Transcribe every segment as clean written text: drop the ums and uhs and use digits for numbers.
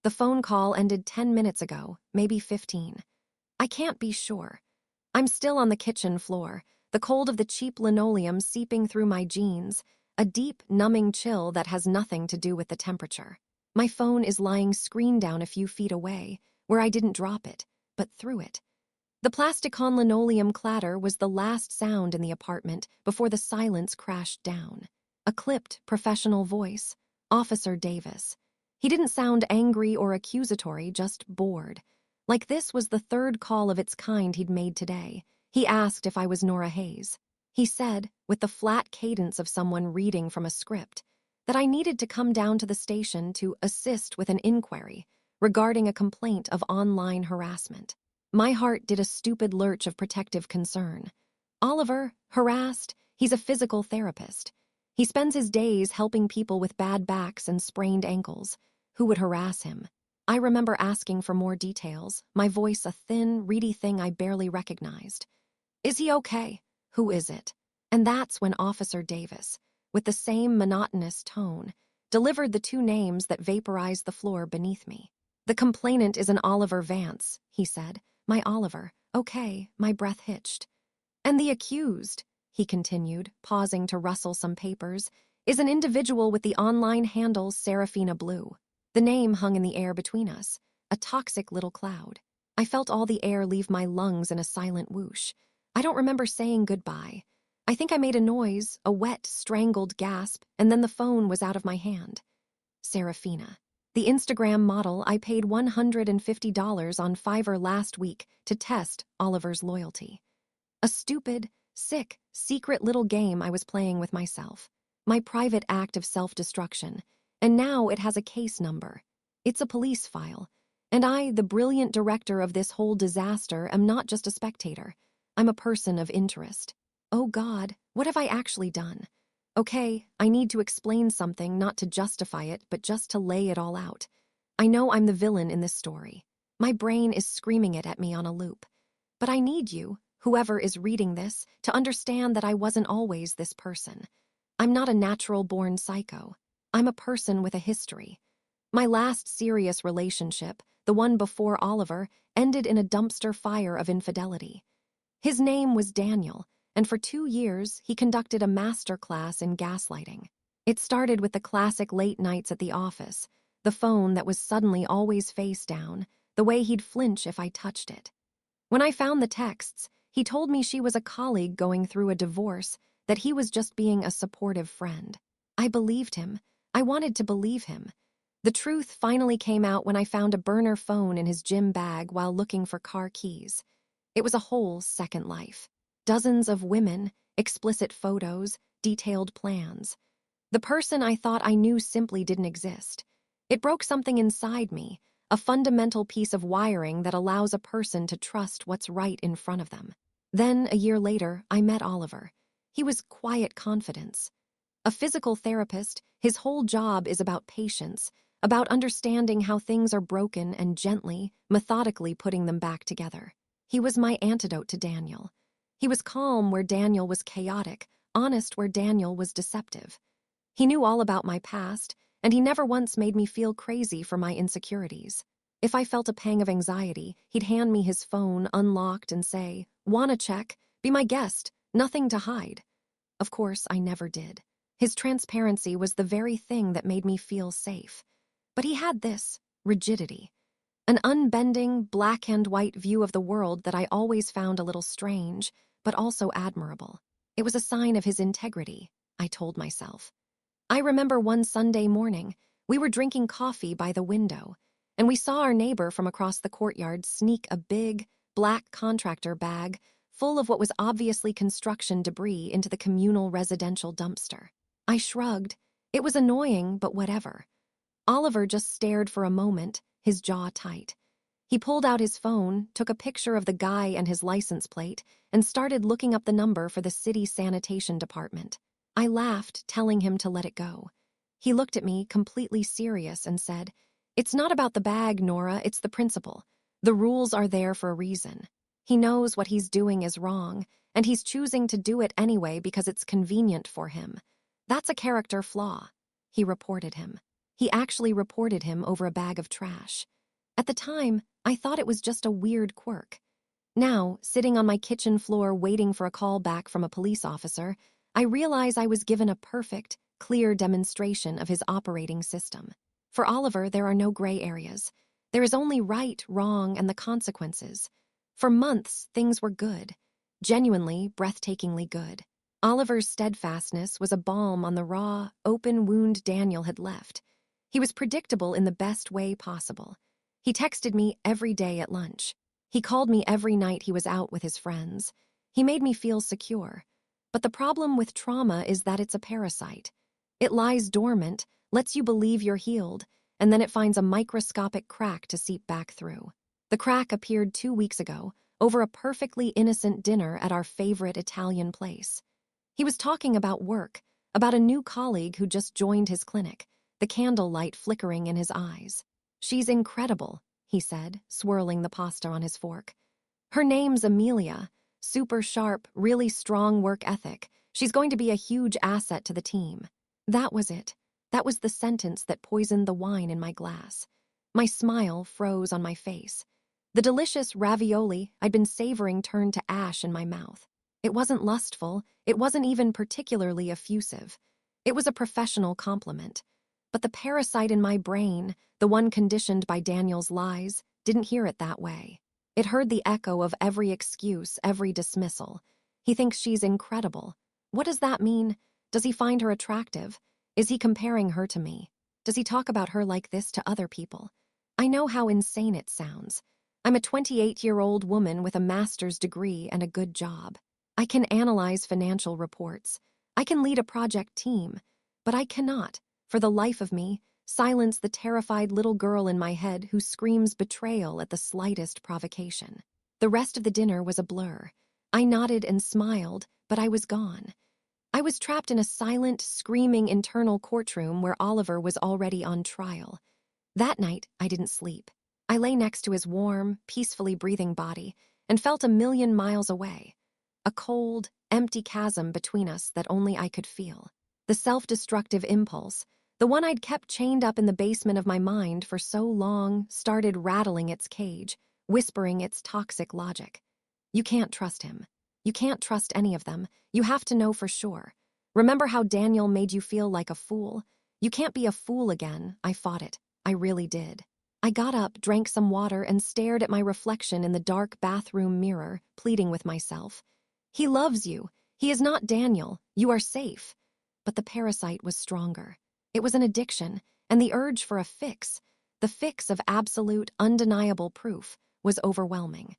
The phone call ended 10 minutes ago, maybe 15. I can't be sure. I'm still on the kitchen floor, the cold of the cheap linoleum seeping through my jeans, a deep, numbing chill that has nothing to do with the temperature. My phone is lying screen down a few feet away, where I didn't drop it, but threw it. The plastic-on linoleum clatter was the last sound in the apartment before the silence crashed down. A clipped, professional voice. Officer Davis. He didn't sound angry or accusatory, just bored. Like this was the third call of its kind he'd made today. He asked if I was Nora Hayes. He said, with the flat cadence of someone reading from a script, that I needed to come down to the station to assist with an inquiry regarding a complaint of online harassment. My heart did a stupid lurch of protective concern. Oliver, harassed, he's a physical therapist. He spends his days helping people with bad backs and sprained ankles. Who would harass him? I remember asking for more details, my voice a thin, reedy thing I barely recognized. Is he okay? Who is it? And that's when Officer Davis, with the same monotonous tone, delivered the two names that vaporized the floor beneath me. The complainant is an Oliver Vance, he said. My Oliver. Okay, my breath hitched. And the accused, he continued, pausing to rustle some papers, is an individual with the online handle Serafina Blue. The name hung in the air between us, a toxic little cloud. I felt all the air leave my lungs in a silent whoosh. I don't remember saying goodbye. I think I made a noise, a wet, strangled gasp, and then the phone was out of my hand. Serafina. The Instagram model I paid $150 on Fiverr last week to test Oliver's loyalty. A stupid, sick, secret little game I was playing with myself. My private act of self-destruction. And now it has a case number. It's a police file. And I, the brilliant director of this whole disaster, am not just a spectator. I'm a person of interest. Oh God, what have I actually done? Okay, I need to explain something, not to justify it, but just to lay it all out. I know I'm the villain in this story. My brain is screaming it at me on a loop. But I need you, whoever is reading this, to understand that I wasn't always this person. I'm not a natural-born psycho. I'm a person with a history. My last serious relationship, the one before Oliver, ended in a dumpster fire of infidelity. His name was Daniel, and for 2 years he conducted a master class in gaslighting. It started with the classic late nights at the office, the phone that was suddenly always face down, the way he'd flinch if I touched it. When I found the texts, he told me she was a colleague going through a divorce, that he was just being a supportive friend. I believed him. I wanted to believe him. The truth finally came out when I found a burner phone in his gym bag while looking for car keys. It was a whole second life. Dozens of women, explicit photos, detailed plans. The person I thought I knew simply didn't exist. It broke something inside me, a fundamental piece of wiring that allows a person to trust what's right in front of them. Then, a year later, I met Oliver. He was quiet confidence. A physical therapist, his whole job is about patience, about understanding how things are broken and gently, methodically putting them back together. He was my antidote to Daniel. He was calm where Daniel was chaotic, honest where Daniel was deceptive. He knew all about my past, and he never once made me feel crazy for my insecurities. If I felt a pang of anxiety, he'd hand me his phone unlocked and say, "Wanna check? Be my guest, nothing to hide." Of course, I never did. His transparency was the very thing that made me feel safe. But he had this rigidity. An unbending, black-and-white view of the world that I always found a little strange, but also admirable. It was a sign of his integrity, I told myself. I remember one Sunday morning, we were drinking coffee by the window, and we saw our neighbor from across the courtyard sneak a big, black contractor bag full of what was obviously construction debris into the communal residential dumpster. I shrugged. It was annoying, but whatever. Oliver just stared for a moment, his jaw tight. He pulled out his phone, took a picture of the guy and his license plate, and started looking up the number for the city sanitation department. I laughed, telling him to let it go. He looked at me, completely serious, and said, "It's not about the bag, Nora, it's the principle. The rules are there for a reason. He knows what he's doing is wrong, and he's choosing to do it anyway because it's convenient for him. That's a character flaw," he reported him. He actually reported him over a bag of trash. At the time, I thought it was just a weird quirk. Now, sitting on my kitchen floor waiting for a call back from a police officer, I realize I was given a perfect, clear demonstration of his operating system. For Oliver, there are no gray areas. There is only right, wrong, and the consequences. For months, things were good. Genuinely, breathtakingly good. Oliver's steadfastness was a balm on the raw, open wound Daniel had left. He was predictable in the best way possible. He texted me every day at lunch. He called me every night he was out with his friends. He made me feel secure. But the problem with trauma is that it's a parasite. It lies dormant, lets you believe you're healed, and then it finds a microscopic crack to seep back through. The crack appeared 2 weeks ago, over a perfectly innocent dinner at our favorite Italian place. He was talking about work, about a new colleague who just joined his clinic, the candlelight flickering in his eyes. "She's incredible," he said, swirling the pasta on his fork. "Her name's Amelia. Super sharp, really strong work ethic. She's going to be a huge asset to the team." That was it. That was the sentence that poisoned the wine in my glass. My smile froze on my face. The delicious ravioli I'd been savoring turned to ash in my mouth. It wasn't lustful, it wasn't even particularly effusive. It was a professional compliment. But the parasite in my brain, the one conditioned by Daniel's lies, didn't hear it that way. It heard the echo of every excuse, every dismissal. He thinks she's incredible. What does that mean? Does he find her attractive? Is he comparing her to me? Does he talk about her like this to other people? I know how insane it sounds. I'm a 28-year-old woman with a master's degree and a good job. I can analyze financial reports. I can lead a project team. But I cannot, for the life of me, silence the terrified little girl in my head who screams betrayal at the slightest provocation. The rest of the dinner was a blur. I nodded and smiled, but I was gone. I was trapped in a silent, screaming internal courtroom where Oliver was already on trial. That night, I didn't sleep. I lay next to his warm, peacefully breathing body and felt a million miles away. A cold, empty chasm between us that only I could feel. The self-destructive impulse, the one I'd kept chained up in the basement of my mind for so long, started rattling its cage, whispering its toxic logic. You can't trust him. You can't trust any of them. You have to know for sure. Remember how Daniel made you feel like a fool? You can't be a fool again. I fought it. I really did. I got up, drank some water, and stared at my reflection in the dark bathroom mirror, pleading with myself. He loves you. He is not Daniel. You are safe. But the parasite was stronger. It was an addiction, and the urge for a fix, the fix of absolute, undeniable proof, was overwhelming.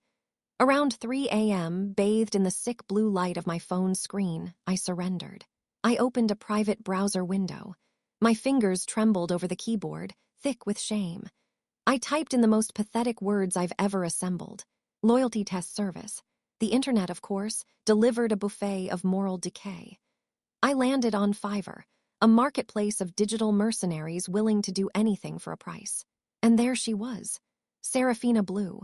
Around 3 a.m., bathed in the sick blue light of my phone's screen, I surrendered. I opened a private browser window. My fingers trembled over the keyboard, thick with shame. I typed in the most pathetic words I've ever assembled. Loyalty test service. The internet, of course, delivered a buffet of moral decay. I landed on Fiverr, a marketplace of digital mercenaries willing to do anything for a price. And there she was, Serafina Blue.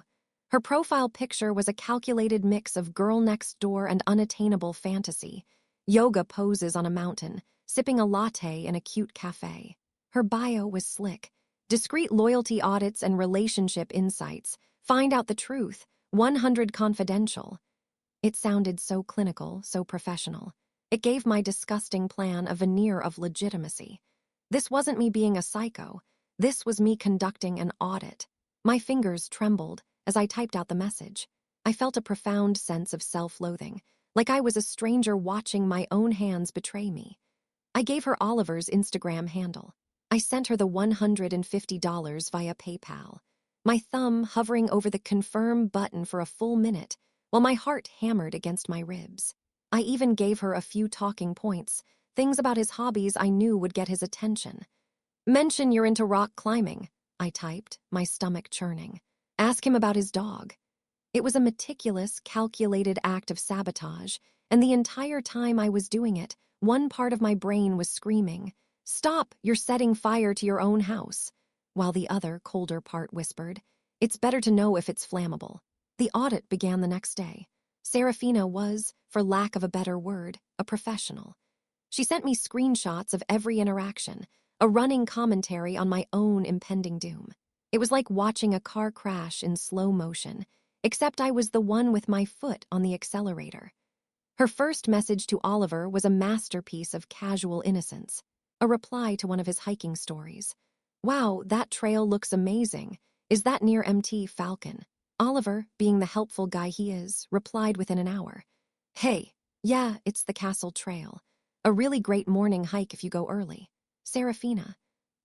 Her profile picture was a calculated mix of girl next door and unattainable fantasy, yoga poses on a mountain, sipping a latte in a cute cafe. Her bio was slick. Discreet loyalty audits and relationship insights. Find out the truth. 100 confidential. It sounded so clinical, so professional. It gave my disgusting plan a veneer of legitimacy. This wasn't me being a psycho. This was me conducting an audit. My fingers trembled as I typed out the message. I felt a profound sense of self-loathing, like I was a stranger watching my own hands betray me. I gave her Oliver's Instagram handle. I sent her the $150 via PayPal, my thumb hovering over the confirm button for a full minute, while my heart hammered against my ribs. I even gave her a few talking points, things about his hobbies I knew would get his attention. "Mention you're into rock climbing," I typed, my stomach churning. "Ask him about his dog." It was a meticulous, calculated act of sabotage, and the entire time I was doing it, one part of my brain was screaming, "Stop, you're setting fire to your own house," while the other, colder part whispered, "It's better to know if it's flammable." The audit began the next day. Serafina was, for lack of a better word, a professional. She sent me screenshots of every interaction, a running commentary on my own impending doom. It was like watching a car crash in slow motion, except I was the one with my foot on the accelerator. Her first message to Oliver was a masterpiece of casual innocence, a reply to one of his hiking stories. "Wow, that trail looks amazing. Is that near MT Falcon?" Oliver, being the helpful guy he is, replied within an hour. "Hey, yeah, it's the Castle Trail. A really great morning hike if you go early. Serafina."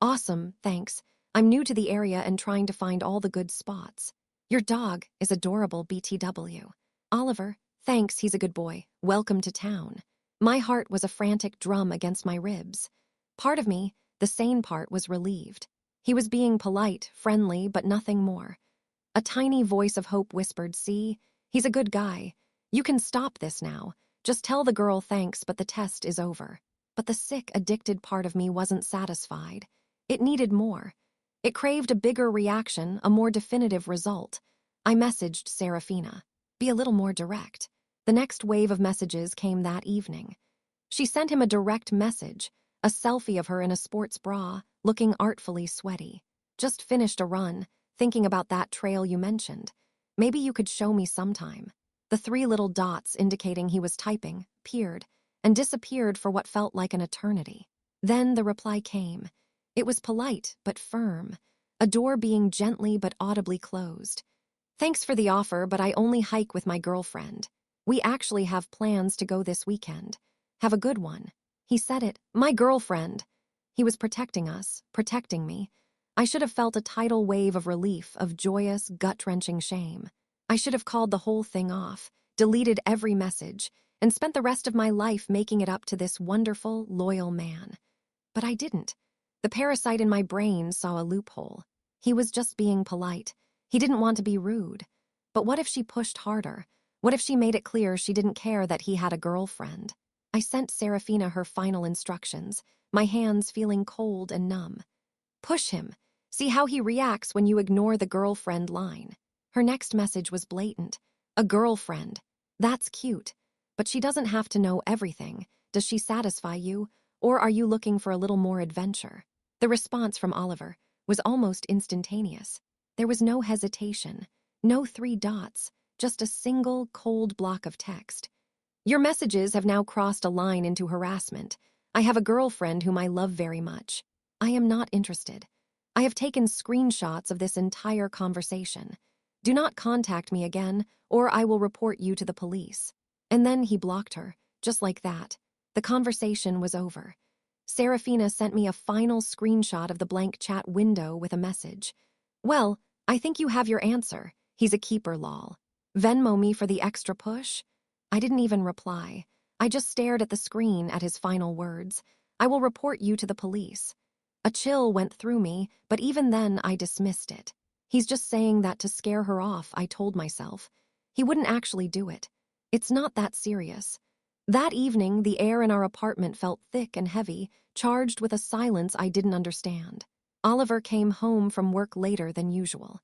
"Awesome, thanks. I'm new to the area and trying to find all the good spots." "Your dog is adorable, BTW." "Oliver, thanks, he's a good boy. Welcome to town." My heart was a frantic drum against my ribs. Part of me, the sane part, was relieved. He was being polite, friendly, but nothing more. A tiny voice of hope whispered, "See, he's a good guy. You can stop this now. Just tell the girl thanks, but the test is over." But the sick, addicted part of me wasn't satisfied. It needed more. It craved a bigger reaction, a more definitive result. I messaged Serafina. "Be a little more direct." The next wave of messages came that evening. She sent him a direct message, a selfie of her in a sports bra, looking artfully sweaty. "Just finished a run, thinking about that trail you mentioned. Maybe you could show me sometime." The three little dots indicating he was typing appeared and disappeared for what felt like an eternity. Then the reply came. It was polite but firm, a door being gently but audibly closed. "Thanks for the offer, but I only hike with my girlfriend. We actually have plans to go this weekend. Have a good one." He said it. My girlfriend. He was protecting us, protecting me. I should have felt a tidal wave of relief, of joyous, gut-wrenching shame. I should have called the whole thing off, deleted every message, and spent the rest of my life making it up to this wonderful, loyal man. But I didn't. The parasite in my brain saw a loophole. He was just being polite. He didn't want to be rude. But what if she pushed harder? What if she made it clear she didn't care that he had a girlfriend? I sent Serafina her final instructions, my hands feeling cold and numb. "Push him. See how he reacts when you ignore the girlfriend line." Her next message was blatant. "A girlfriend. That's cute. But she doesn't have to know everything. Does she satisfy you? Or are you looking for a little more adventure?" The response from Oliver was almost instantaneous. There was no hesitation, no three dots, just a single, cold block of text. "Your messages have now crossed a line into harassment. I have a girlfriend whom I love very much. I am not interested. I have taken screenshots of this entire conversation. Do not contact me again, or I will report you to the police." And then he blocked her, just like that. The conversation was over. Serafina sent me a final screenshot of the blank chat window with a message. "Well, I think you have your answer. He's a keeper, lol. Venmo me for the extra push?" I didn't even reply. I just stared at the screen at his final words. "I will report you to the police." A chill went through me, but even then I dismissed it. He's just saying that to scare her off, I told myself. He wouldn't actually do it. It's not that serious. That evening, the air in our apartment felt thick and heavy, charged with a silence I didn't understand. Oliver came home from work later than usual.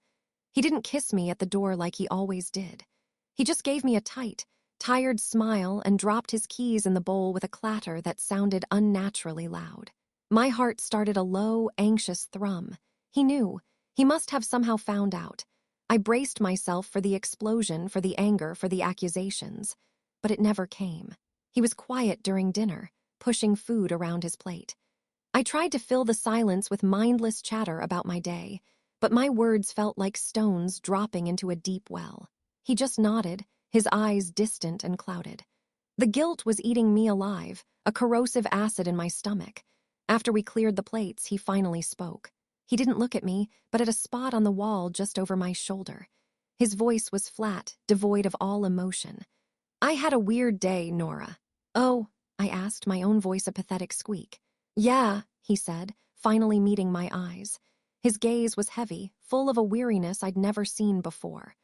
He didn't kiss me at the door like he always did. He just gave me a tight, tired smile and dropped his keys in the bowl with a clatter that sounded unnaturally loud. My heart started a low, anxious thrum. He knew. He must have somehow found out. I braced myself for the explosion, for the anger, for the accusations. But it never came. He was quiet during dinner, pushing food around his plate. I tried to fill the silence with mindless chatter about my day, but my words felt like stones dropping into a deep well. He just nodded, his eyes distant and clouded. The guilt was eating me alive, a corrosive acid in my stomach. After we cleared the plates, he finally spoke. He didn't look at me, but at a spot on the wall just over my shoulder. His voice was flat, devoid of all emotion. "I had a weird day, Nora." "Oh," I asked, my own voice a pathetic squeak. "Yeah," he said, finally meeting my eyes. His gaze was heavy, full of a weariness I'd never seen before.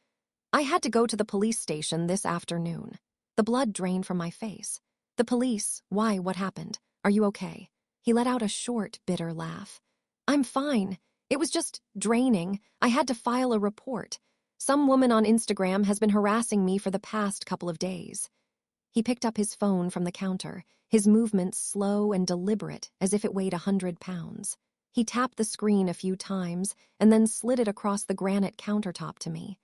"I had to go to the police station this afternoon." The blood drained from my face. "The police? Why, what happened? Are you okay?" He let out a short, bitter laugh. "I'm fine. It was just draining. I had to file a report. Some woman on Instagram has been harassing me for the past couple of days." He picked up his phone from the counter, his movements slow and deliberate as if it weighed 100 pounds. He tapped the screen a few times and then slid it across the granite countertop to me.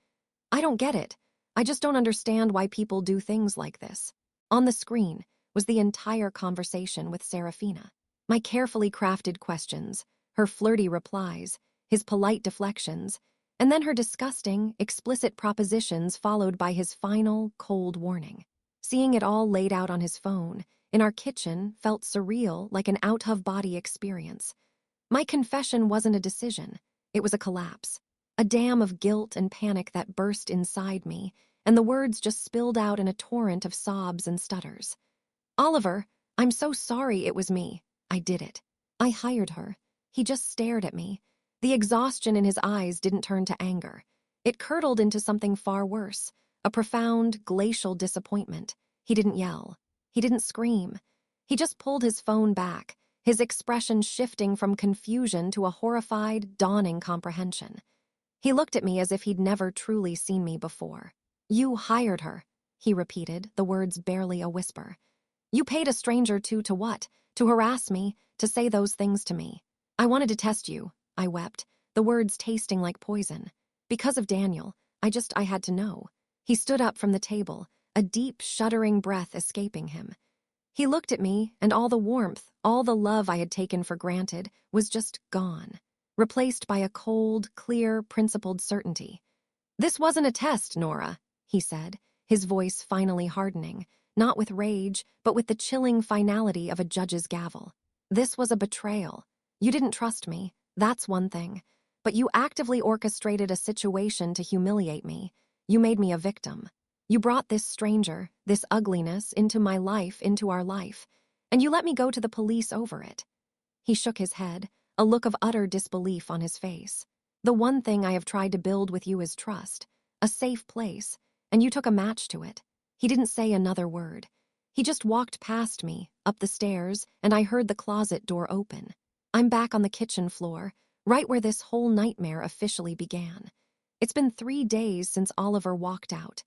I don't get it. I just don't understand why people do things like this. On the screen was the entire conversation with Serafina. My carefully crafted questions, her flirty replies, his polite deflections, and then her disgusting, explicit propositions followed by his final, cold warning. Seeing it all laid out on his phone, in our kitchen, felt surreal, like an out-of-body experience. My confession wasn't a decision. It was a collapse. A dam of guilt and panic that burst inside me, and the words just spilled out in a torrent of sobs and stutters. Oliver, I'm so sorry it was me. I did it. I hired her. He just stared at me. The exhaustion in his eyes didn't turn to anger. It curdled into something far worse, a profound, glacial disappointment. He didn't yell. He didn't scream. He just pulled his phone back, his expression shifting from confusion to a horrified, dawning comprehension. He looked at me as if he'd never truly seen me before. You hired her, he repeated, the words barely a whisper. You paid a stranger to what? To harass me, to say those things to me. I wanted to test you, I wept, the words tasting like poison. Because of Daniel, I had to know. He stood up from the table, a deep, shuddering breath escaping him. He looked at me, and all the warmth, all the love I had taken for granted, was just gone, replaced by a cold, clear, principled certainty. This wasn't a test, Nora, he said, his voice finally hardening, not with rage, but with the chilling finality of a judge's gavel. This was a betrayal. You didn't trust me, that's one thing. But you actively orchestrated a situation to humiliate me. You made me a victim. You brought this stranger, this ugliness, into my life, into our life, and you let me go to the police over it. He shook his head, a look of utter disbelief on his face. The one thing I have tried to build with you is trust, a safe place, and you took a match to it. He didn't say another word. He just walked past me, up the stairs, and I heard the closet door open. I'm back on the kitchen floor, right where this whole nightmare officially began. It's been 3 days since Oliver walked out.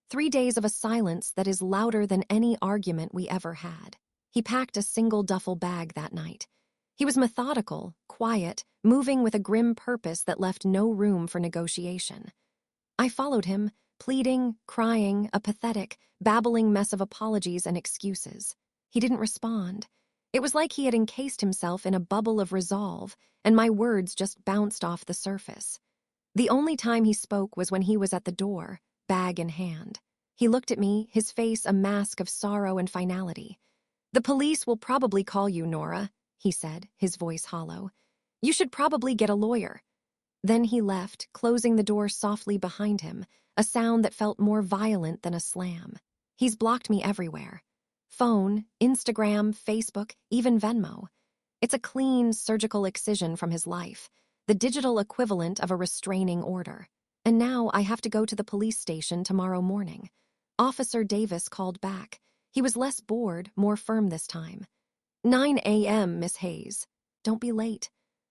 3 days of a silence that is louder than any argument we ever had. He packed a single duffel bag that night. He was methodical, quiet, moving with a grim purpose that left no room for negotiation. I followed him, pleading, crying, a pathetic, babbling mess of apologies and excuses. He didn't respond. It was like he had encased himself in a bubble of resolve, and my words just bounced off the surface. The only time he spoke was when he was at the door, bag in hand. He looked at me, his face a mask of sorrow and finality. The police will probably call you, Nora, he said, his voice hollow. You should probably get a lawyer. Then he left, closing the door softly behind him, a sound that felt more violent than a slam. He's blocked me everywhere. Phone, Instagram, Facebook, even Venmo. It's a clean, surgical excision from his life, the digital equivalent of a restraining order. And now I have to go to the police station tomorrow morning. Officer Davis called back. He was less bored, more firm this time. 9 a.m., Miss Hayes. Don't be late.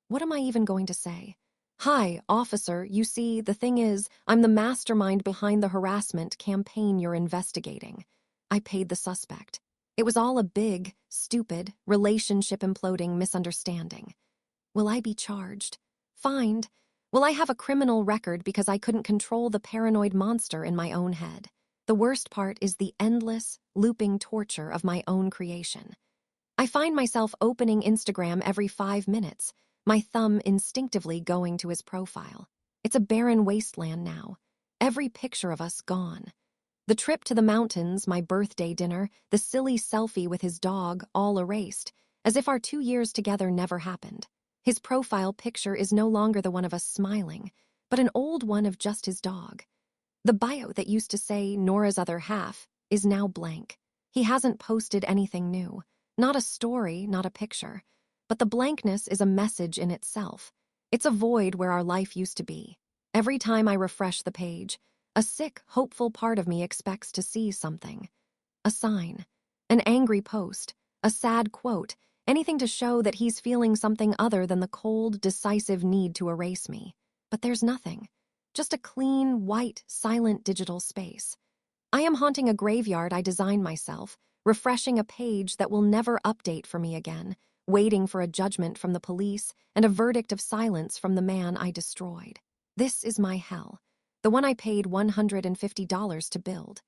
What am I even going to say? Hi, officer, you see, the thing is, I'm the mastermind behind the harassment campaign you're investigating. I paid the suspect. It was all a big, stupid, relationship-imploding misunderstanding. Will I be charged? Fined? Will I have a criminal record because I couldn't control the paranoid monster in my own head? The worst part is the endless, looping torture of my own creation. I find myself opening Instagram every 5 minutes, my thumb instinctively going to his profile. It's a barren wasteland now. Every picture of us gone. The trip to the mountains, my birthday dinner, the silly selfie with his dog, all erased, as if our 2 years together never happened. His profile picture is no longer the one of us smiling, but an old one of just his dog. The bio that used to say Nora's other half is now blank. He hasn't posted anything new. Not a story, not a picture. But the blankness is a message in itself. It's a void where our life used to be. Every time I refresh the page, a sick, hopeful part of me expects to see something. A sign, an angry post, a sad quote, anything to show that he's feeling something other than the cold, decisive need to erase me. But there's nothing. Just a clean, white, silent digital space. I am haunting a graveyard I designed myself, refreshing a page that will never update for me again, waiting for a judgment from the police and a verdict of silence from the man I destroyed. This is my hell, the one I paid $150 to build.